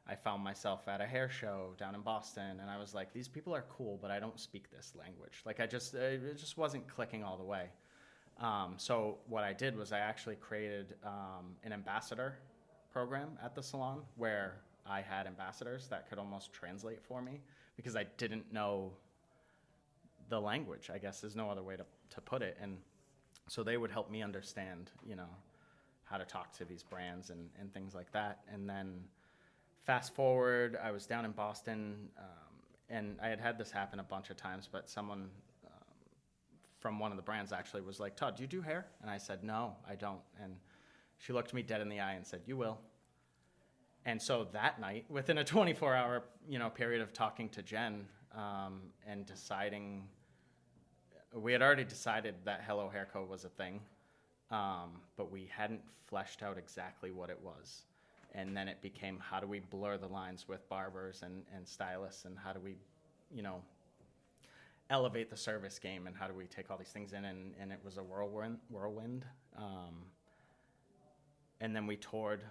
I found myself at a hair show down in Boston, and I was like, these people are cool, but I don't speak this language. It just wasn't clicking all the way. So what I did was I actually created an ambassador program at the salon where I had ambassadors that could almost translate for me because I didn't know the language, I guess. There's no other way to put it. And so they would help me understand, how to talk to these brands and things like that. And then fast forward, I was down in Boston, and I had this happen a bunch of times, but someone from one of the brands actually was like, Todd, do you do hair? And I said, no, I don't. And she looked me dead in the eye and said, you will. And so that night, within a 24-hour, period of talking to Jen and deciding, we had already decided that Hello Hair Co. was a thing, but we hadn't fleshed out exactly what it was. And then it became, how do we blur the lines with barbers and stylists, and how do we, elevate the service game, and how do we take all these things in? And it was a whirlwind. And then we toured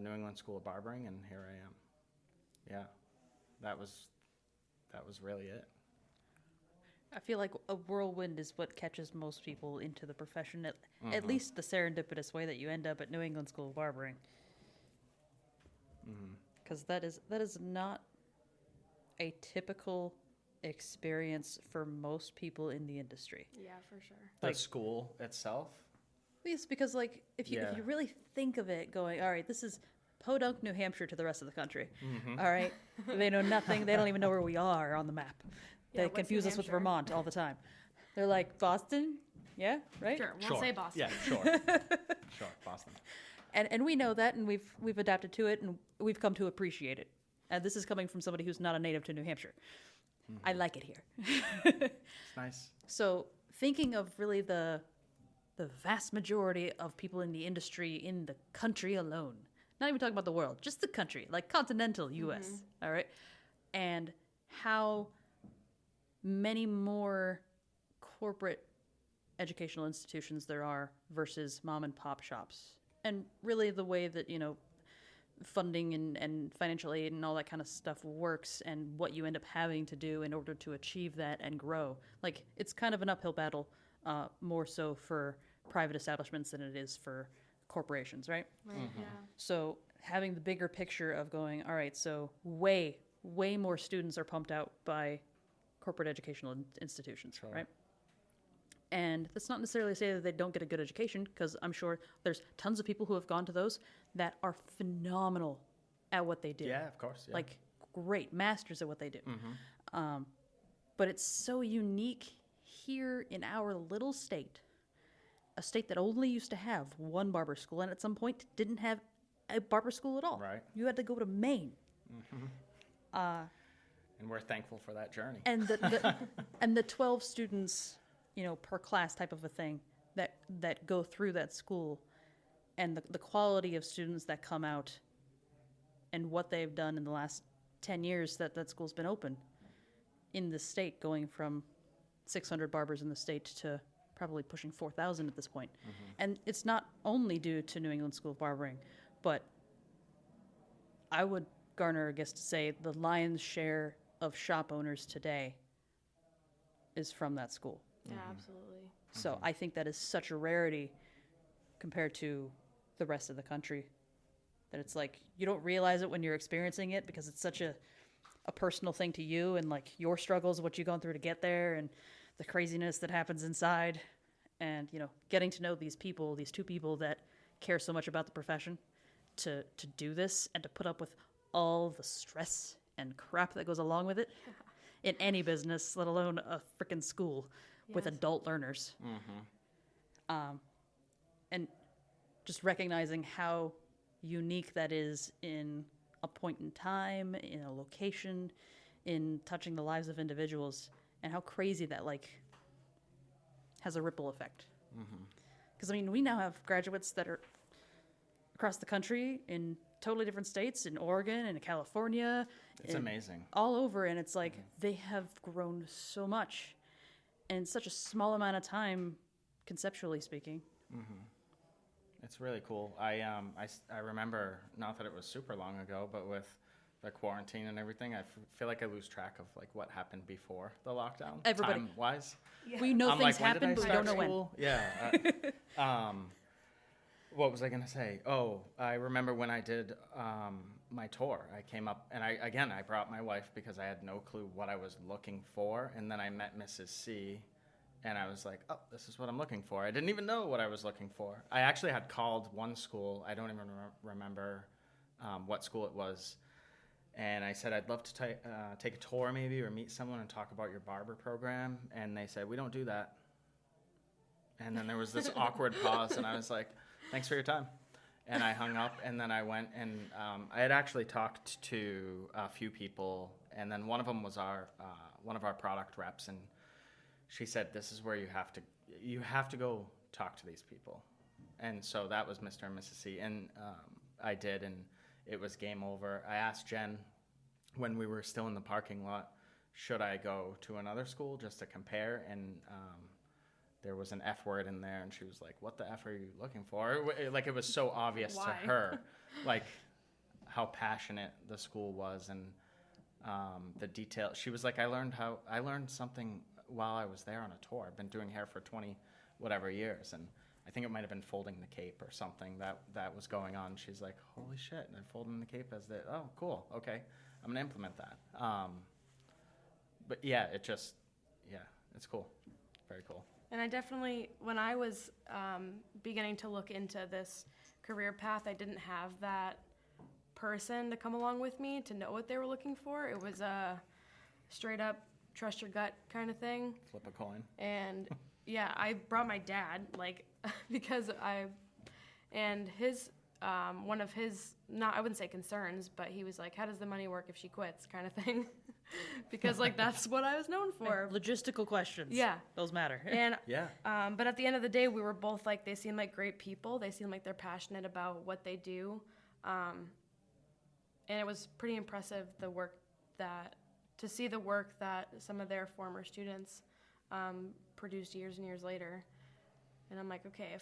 New England School of Barbering, and here I am. Yeah, that was really it. I feel like a whirlwind is what catches most people into the profession, at least the serendipitous way that you end up at New England School of Barbering. Because that is not a typical experience for most people in the industry. Yeah, for sure. The school itself? Yes, because if you really think of it, going, all right, this is Podunk, New Hampshire to the rest of the country. All right, they know nothing. They don't even know where we are on the map. Yeah, They confuse us with Vermont all the time. They're like, Boston, yeah, right? Sure, we'll say Boston. Yeah, sure. Sure, Boston. And we know that, and we've adapted to it, and we've come to appreciate it. And this is coming from somebody who's not a native to New Hampshire. I like it here. It's nice. So thinking of really the vast majority of people in the industry in the country alone, not even talking about the world, just the country, like continental U.S., all right? And how many more corporate educational institutions there are versus mom and pop shops. And really the way that, funding and financial aid and all that kind of stuff works, and what you end up having to do in order to achieve that and grow. It's kind of an uphill battle, more so for private establishments than it is for corporations, right? Right, yeah. So having the bigger picture of going, all right, so way more students are pumped out by corporate educational institutions, right? And that's not necessarily to say that they don't get a good education, because I'm sure there's tons of people who have gone to those that are phenomenal at what they do. Yeah, of course. Yeah. Great masters at what they do. But it's so unique here in our little state a state that only used to have one barber school, and at some point didn't have a barber school at all. Right. You had to go to Maine. And we're thankful for that journey. And the 12 students, per class type of a thing that go through that school, and the quality of students that come out, and what they've done in the last 10 years that school's been open in the state, going from 600 barbers in the state to probably pushing 4,000 at this point. And it's not only due to New England School of Barbering, but I would garner a guess to say the lion's share of shop owners today is from that school. Yeah, absolutely. So I think that is such a rarity compared to the rest of the country, that it's like you don't realize it when you're experiencing it, because it's such a personal thing to you, and like your struggles, what you've gone through to get there, and the craziness that happens inside, and getting to know these people, these two people that care so much about the profession, to do this and to put up with all the stress and crap that goes along with it in any business, let alone a freaking school with Yes. adult learners. And just recognizing how unique that is in a point in time, in a location, in touching the lives of individuals, and how crazy that has a ripple effect. Because we now have graduates that are across the country in totally different states, in Oregon and in California. It's amazing. All over, and it's like they have grown so much in such a small amount of time, conceptually speaking. It's really cool. I remember, not that it was super long ago, but with the quarantine and everything, I feel like I lose track of what happened before the lockdown. Everybody. Time-wise. We know I'm things like, when did happen, I but we start don't know when. school? Yeah. What was I going to say? Oh, I remember when I did my tour. I came up, and I brought my wife because I had no clue what I was looking for. And then I met Mrs. C, and I was like, oh, this is what I'm looking for. I didn't even know what I was looking for. I actually had called one school. I don't even remember what school it was. And I said, I'd love to take a tour maybe, or meet someone and talk about your barber program. And they said, we don't do that. And then there was this awkward pause, and I was like, thanks for your time. And I hung up, and then I went, and I had actually talked to a few people, and then one of them was one of our product reps, and she said, this is where you have to go talk to these people. And so that was Mr. and Mrs. C, and I did, and it was game over. I asked Jen when we were still in the parking lot, should I go to another school just to compare, and there was an F word in there, and she was like, what the F are you looking for? It was so obvious Why? to her, how passionate the school was, and the detail. She was like, I learned something while I was there on a tour. I've been doing hair for 20 whatever years, and I think it might have been folding the cape or something that was going on. She's like, holy shit, and folding the cape oh, cool, okay, I'm gonna implement that. But yeah, it's cool, very cool. And I definitely, when I was beginning to look into this career path, I didn't have that person to come along with me to know what they were looking for. It was a straight up trust your gut kind of thing. Flip a coin. And yeah, I brought my dad, because his, one of his, I wouldn't say concerns, but he was like, how does the money work if she quits, kind of thing. Because that's what I was known for. Logistical questions. Yeah. Those matter. And Yeah. but at the end of the day, we were both they seem like great people. They seem like they're passionate about what they do. And it was pretty impressive to see the work that some of their former students produced years and years later. And I'm like, okay,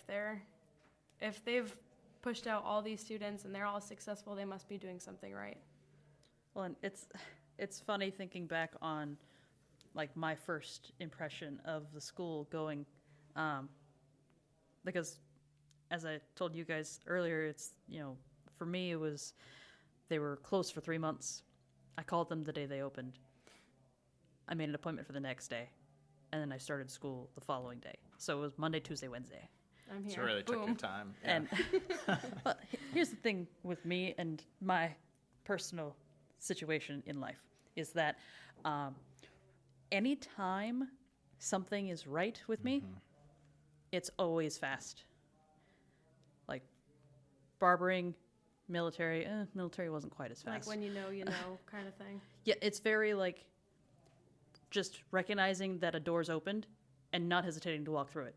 if they've pushed out all these students and they're all successful, they must be doing something right. Well, and it's funny thinking back on my first impression of the school going, because as I told you guys earlier, it's, for me it was, they were closed for 3 months. I called them the day they opened. I made an appointment for the next day, and then I started school the following day. So it was Monday, Tuesday, Wednesday. I'm here. So it really took your Boom. time. Yeah. And but here's the thing with me and my personal situation in life is that anytime something is right with me, it's always fast. Like barbering, military wasn't quite as fast. Like when you know kind of thing. Yeah, it's very like just recognizing that a door's opened and not hesitating to walk through it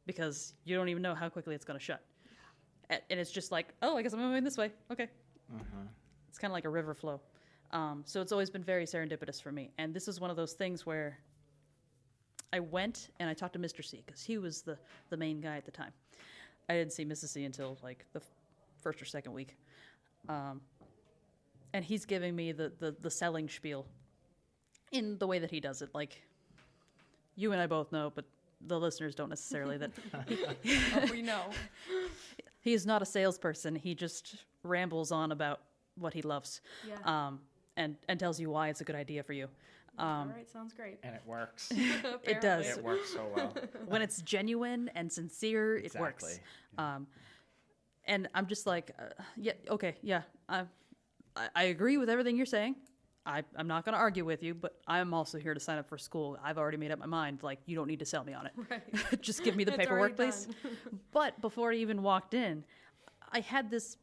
because you don't even know how quickly it's going to shut. And it's just like, oh, I guess I'm moving this way. Okay. It's kind of like a river flow. So it's always been very serendipitous for me. And this is one of those things where I went and I talked to Mr. C because he was the main guy at the time. I didn't see Mrs. C until like the first or second week. And he's giving me the selling spiel in the way that he does it. Like, you and I both know, but the listeners don't necessarily, that We know. he is not a salesperson. He just rambles on about what he loves, Yeah. and tells you why it's a good idea for you. All right, sounds great. And it works. It does. It works so well. When it's genuine and sincere, it works. And I'm just like, yeah, okay, yeah, I agree with everything you're saying. I'm not going to argue with you, but I'm also here to sign up for school. I've already made up my mind. Like, you don't need to sell me on it. Right. Just give me the It's paperwork, already please. done. But before I even walked in, I had this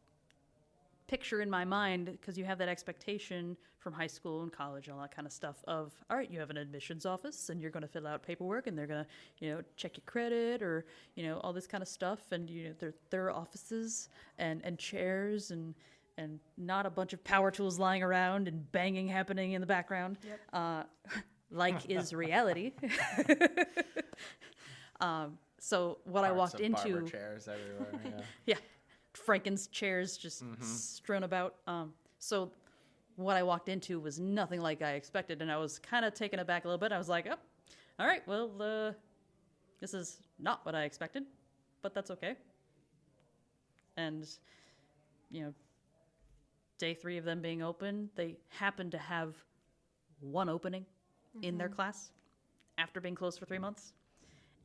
picture in my mind, because you have that expectation from high school and college and all that kind of stuff of, all right, you have an admissions office and you're going to fill out paperwork and they're going to, check your credit or, all this kind of stuff. And, there are offices and chairs and not a bunch of power tools lying around and banging happening in the background, like is reality. So what I walked into, barber chairs everywhere. Yeah. yeah, Franken's chairs just strewn about. So what I walked into was nothing like I expected, and I was kind of taken aback a little bit. I was like, oh, all right, well, this is not what I expected, but that's okay. And, day 3 of them being open, they happened to have one opening in their class after being closed for 3 months.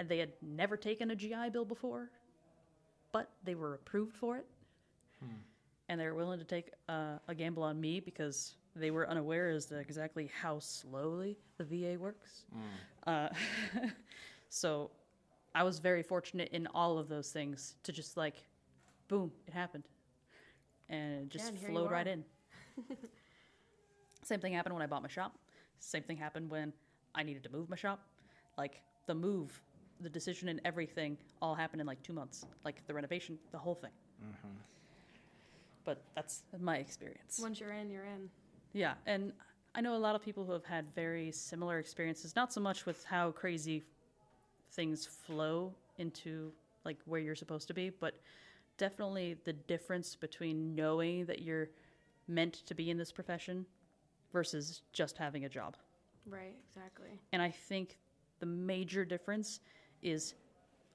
And they had never taken a GI Bill before, but they were approved for it. And they were willing to take a gamble on me because they were unaware as to exactly how slowly the VA works. So I was very fortunate in all of those things to just like, boom, it happened. And it just and here you flowed are. right in. Same thing happened when I bought my shop. Same thing happened when I needed to move my shop. Like the move, the decision and everything all happened in like 2 months. Like the renovation, the whole thing. But that's my experience. Once you're in, you're in. Yeah, and I know a lot of people who have had very similar experiences, not so much with how crazy things flow into like where you're supposed to be, but definitely the difference between knowing that you're meant to be in this profession versus just having a job. Right, exactly. And I think the major difference is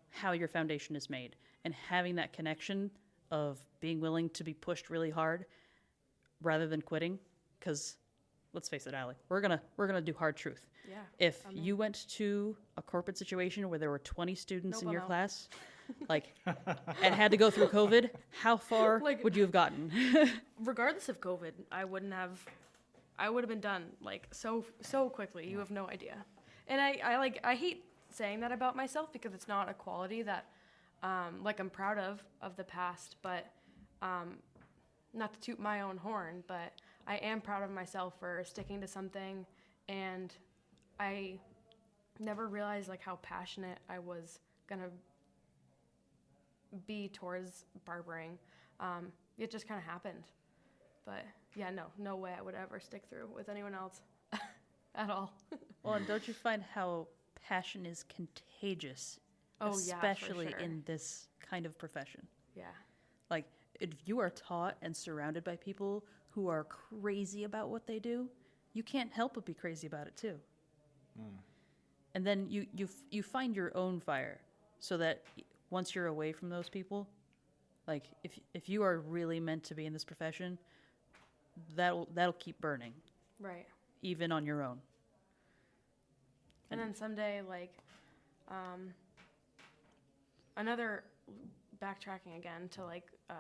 how your foundation is made and having that connection of being willing to be pushed really hard rather than quitting. Because let's face it, Alli, we're gonna do hard truth. Yeah. If you went to a corporate situation where there were 20 students in your class, like, and had to go through COVID, how far would you have gotten? Regardless of COVID, I would have been done like so quickly. You have no idea. And I hate saying that about myself because it's not a quality that I'm proud of the past, but not to toot my own horn, but I am proud of myself for sticking to something, and I never realized like how passionate I was gonna be towards barbering. It just kind of happened, but yeah, no way I would ever stick through with anyone else at all. Well, and don't you find how passion is contagious? Oh, yeah, especially for sure. in this kind of profession. Yeah. Like, if you are taught and surrounded by people who are crazy about what they do, you can't help but be crazy about it too. And then you find your own fire, so that once you're away from those people, like if you are really meant to be in this profession, that'll keep burning, Right. even on your own. And then someday, another backtracking again to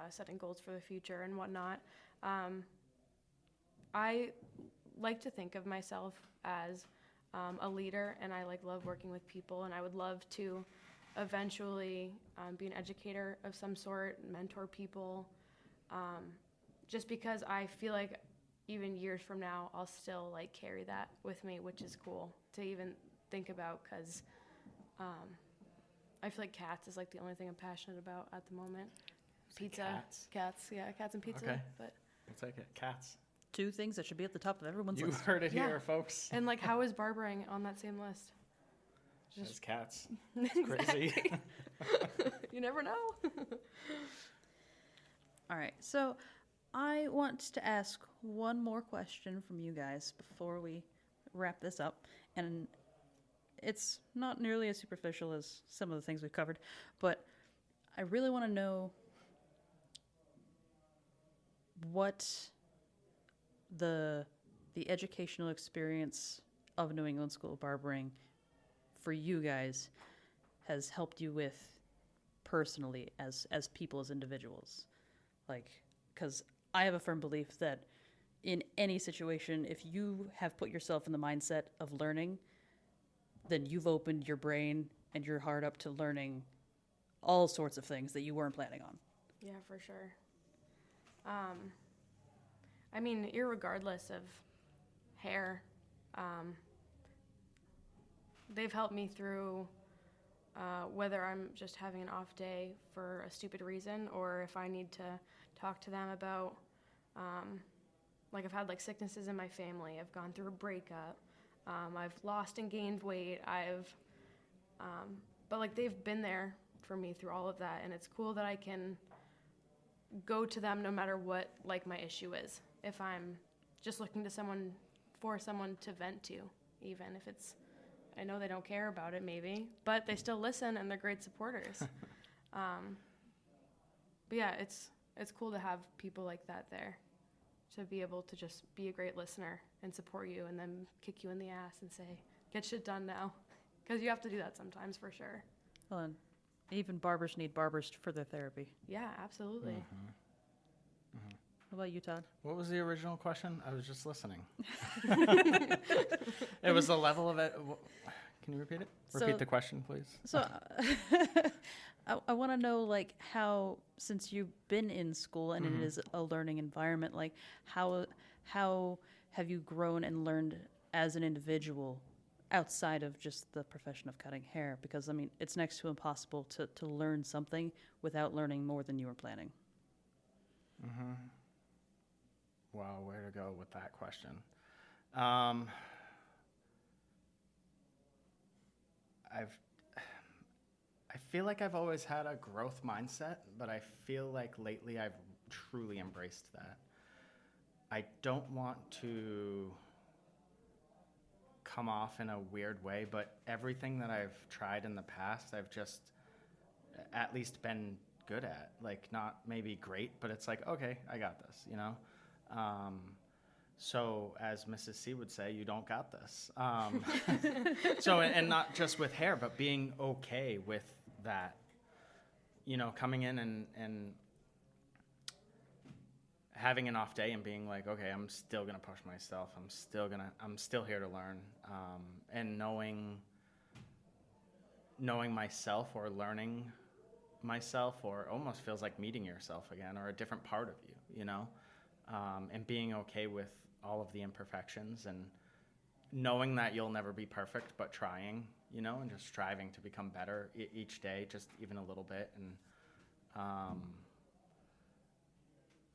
setting goals for the future and whatnot. I like to think of myself as a leader, and I love working with people, and I would love to eventually be an educator of some sort, mentor people, just because I feel like even years from now, I'll still like carry that with me, which is cool to even think about, because I feel like cats is like the only thing I'm passionate about at the moment. Pizza, cats, yeah, cats and pizza. Okay. But We'll take it. Cats. 2 things that should be at the top of everyone's You list. heard it Yeah. here, folks. and like, how is barbering on that same list? Just cats. Exactly. Crazy. You never know. All right, so I want to ask one more question from you guys before we wrap this up. And it's not nearly as superficial as some of the things we've covered, but I really want to know what the educational experience of New England School of Barbering for you guys has helped you with personally as people, as individuals. Like, because I have a firm belief that in any situation, if you have put yourself in the mindset of learning, then you've opened your brain and your heart up to learning all sorts of things that you weren't planning on. Yeah, for sure. I mean, irregardless of hair, they've helped me through whether I'm just having an off day for a stupid reason, or if I need to talk to them about, like, I've had like sicknesses in my family, I've gone through a breakup, I've lost and gained weight, but like they've been there for me through all of that, and it's cool that I can go to them no matter what like my issue is. If I'm just looking to someone to vent to, even if it's, I know they don't care about it maybe, but they still listen and they're great supporters. But yeah, it's cool to have people like that there, to be able to just be a great listener and support you and then kick you in the ass and say, get shit done now. Because you have to do that sometimes, for sure. Well, and even barbers need barbers for their therapy. Yeah, absolutely. Mm-hmm. How about you, Todd? What was the original question? I was just listening. It was the level of it. Can you repeat it? Repeat the question, please. So I want to know, like, how, since you've been in school and it is a learning environment, like, how have you grown and learned as an individual outside of just the profession of cutting hair? Because, I mean, it's next to impossible to learn something without learning more than you were planning. Mm-hmm. Wow, where to go with that question? I feel like I've always had a growth mindset, but I feel like lately I've truly embraced that. I don't want to come off in a weird way, but everything that I've tried in the past, I've just at least been good at. Like, not maybe great, but it's like, okay, I got this, you know? So as Mrs. C would say, you don't got this. So, and not just with hair, but being okay with that, you know, coming in and having an off day and being like, okay, I'm still going to push myself. I'm still here to learn. And knowing myself, or learning myself, or almost feels like meeting yourself again, or a different part of you, you know? And being okay with all of the imperfections, and knowing that you'll never be perfect, but trying, you know, and just striving to become better each day, just even a little bit. And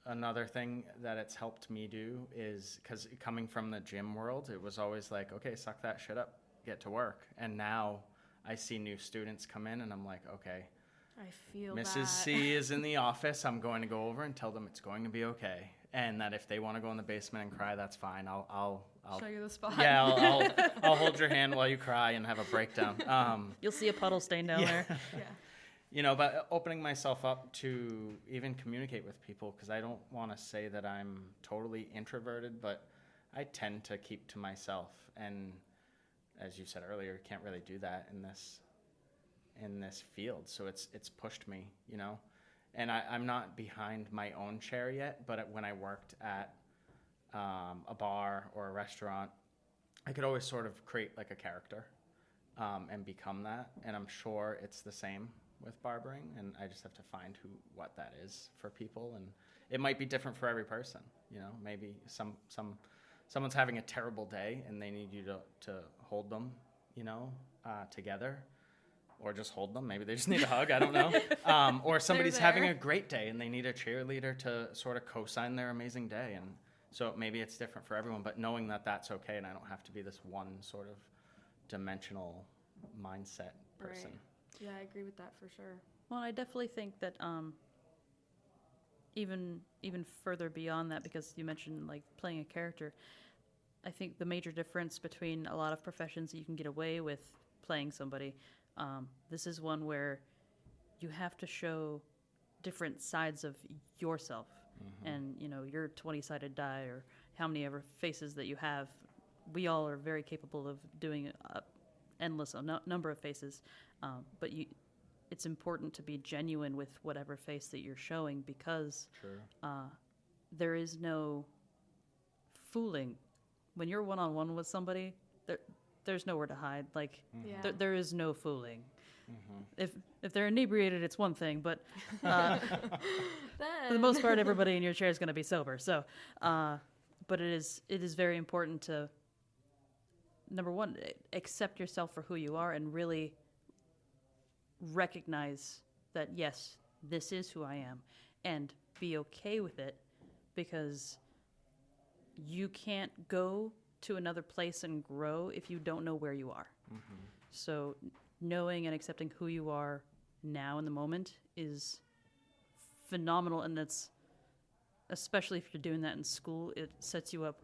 another thing that it's helped me do is, because coming from the gym world, it was always like, okay, suck that shit up, get to work. And now I see new students come in and I'm like, okay, I feel Mrs. that. C is in the office. I'm going to go over and tell them it's going to be okay. And that if they want to go in the basement and cry, that's fine. I'll show you the spot. Yeah, I'll hold your hand while you cry and have a breakdown. You'll see a puddle stain down there. Yeah. You know, but opening myself up to even communicate with people, because I don't want to say that I'm totally introverted, but I tend to keep to myself. And as you said earlier, can't really do that in this field. So it's pushed me, you know. And I'm not behind my own chair yet, but when I worked at a bar or a restaurant, I could always sort of create like a character. and become that. And I'm sure it's the same with barbering, and I just have to find what that is for people. And it might be different for every person. Maybe someone's having a terrible day and they need you to hold them, together, or just hold them. Maybe they just need a hug. I don't know. Or somebody's having a great day and they need a cheerleader to sort of co-sign their amazing day. And so maybe it's different for everyone, but knowing that that's okay and I don't have to be this one sort of dimensional mindset person. Right. Yeah, I agree with that for sure. Well, I definitely think that even further beyond that, because you mentioned like playing a character, I think the major difference between a lot of professions that you can get away with playing somebody, this is one where you have to show different sides of yourself. And your 20-sided die or how many ever faces that you have, we all are very capable of doing endless number of faces, but it's important to be genuine with whatever face that you're showing, because there is no fooling. When you're one-on-one with somebody, there's nowhere to hide. Like, there is no fooling. If they're inebriated, it's one thing, but for the most part, everybody in your chair is going to be sober. So, but it is very important to, number one, accept yourself for who you are and really recognize that, yes, this is who I am, and be okay with it, because you can't go to another place and grow if you don't know where you are. So knowing and accepting who you are now in the moment is phenomenal, and that's, especially if you're doing that in school, it sets you up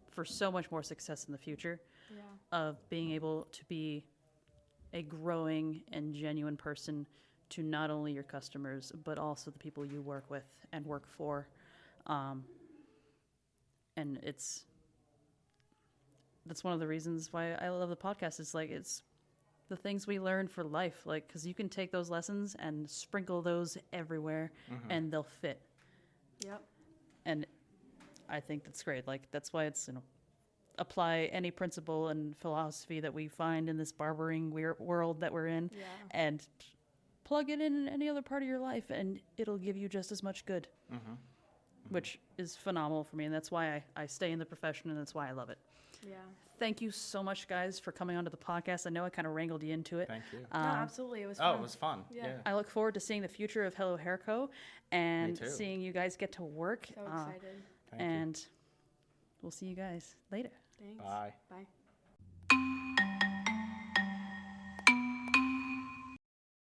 for so much more success in the future of being able to be a growing and genuine person to not only your customers, but also the people you work with and work for. And that's one of the reasons why I love the podcast. It's like, it's the things we learn for life, like, because you can take those lessons and sprinkle those everywhere and they'll fit. Yep. And I think that's great. Like, that's why it's, apply any principle and philosophy that we find in this barbering world that we're in and plug it in any other part of your life, and it'll give you just as much good, which is phenomenal for me. And that's why I stay in the profession, and that's why I love it. Yeah. Thank you so much, guys, for coming onto the podcast. I know I kind of wrangled you into it. Thank you. No, absolutely. It was fun. Oh, it was fun. Yeah. I look forward to seeing the future of Hello Hair Co. and Me too. seeing you guys get to work. So excited. Thank you. And we'll see you guys later. Thanks. Bye. Bye.